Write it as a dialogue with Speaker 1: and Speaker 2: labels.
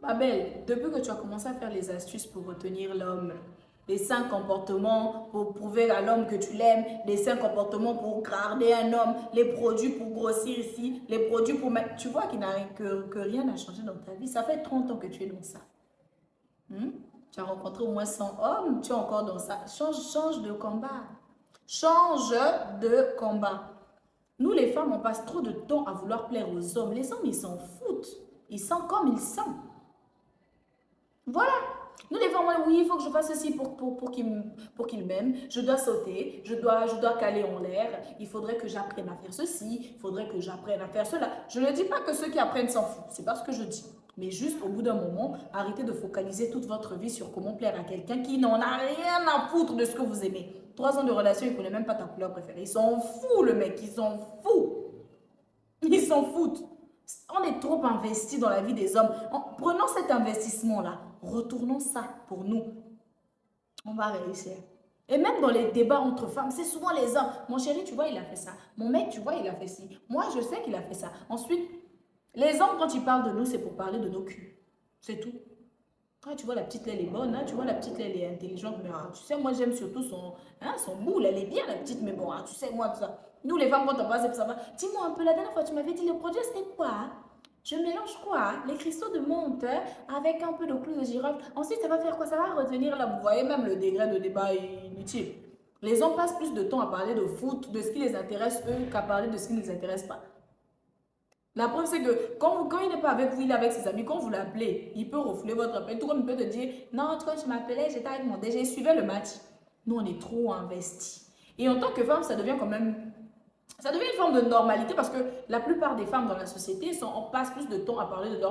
Speaker 1: Ma belle, depuis que tu as commencé à faire les astuces pour retenir l'homme, les 5 comportements pour prouver à l'homme que tu l'aimes, les 5 comportements pour garder un homme, les produits pour grossir ici, les produits pour mettre... Tu vois que rien n'a changé dans ta vie. Ça fait 30 ans que tu es dans ça. Hmm? Tu as rencontré au moins 100 hommes, tu es encore dans ça. Change de combat. Change de combat. Nous, les femmes, on passe trop de temps à vouloir plaire aux hommes. Les hommes, ils s'en foutent. Ils sont comme ils sont. Voilà. Nous, les femmes, oui, il faut que je fasse ceci pour qu'il m'aime. Je dois sauter, je dois caler en l'air. Il faudrait que j'apprenne à faire ceci. Il faudrait que j'apprenne à faire cela. Je ne dis pas que ceux qui apprennent s'en foutent. C'est pas ce que je dis. Mais juste, au bout d'un moment, arrêtez de focaliser toute votre vie sur comment plaire à quelqu'un qui n'en a rien à foutre de ce que vous aimez. 3 ans de relation, il ne connaît même pas ta couleur préférée. Il s'en fout, le mec. Il s'en fout. Ils s'en foutent. On est trop investi dans la vie des hommes. Prenons cet investissement-là, retournons ça pour nous. On va réussir. Et même dans les débats entre femmes, c'est souvent les hommes. Mon chéri, tu vois, il a fait ça. Mon mec, tu vois, il a fait ci. Moi, je sais qu'il a fait ça. Ensuite, les hommes, quand ils parlent de nous, c'est pour parler de nos culs. C'est tout. Ah, tu vois, la petite, elle est bonne, hein, tu vois, la petite, elle est intelligente, mais ah, tu sais, moi, j'aime surtout son boule, elle est bien, la petite, mais bon, ah, tu sais, moi, tout ça. Nous, les femmes, quand on passe, ça va. Dis-moi un peu, la dernière fois, tu m'avais dit, le produit, c'était quoi, hein? Je mélange quoi, hein? Les cristaux de menthe hein, avec un peu de clou de girofle. Ensuite, ça va faire quoi? Ça va retenir là. Vous voyez même le degré de débat est inutile. Les hommes passent plus de temps à parler de foot, de ce qui les intéresse eux, qu'à parler de ce qui ne les intéresse pas. La preuve, c'est que quand il n'est pas avec vous, il est avec ses amis. Quand vous l'appelez, il peut refouler votre appel. Tout comme il peut te dire, non, quand je m'appelais, j'étais avec mon DG, je suivais le match. Nous, on est trop investis. Et en tant que femme, ça devient quand même... Ça devient une forme de normalité parce que la plupart des femmes dans la société, on passe plus de temps à parler de leur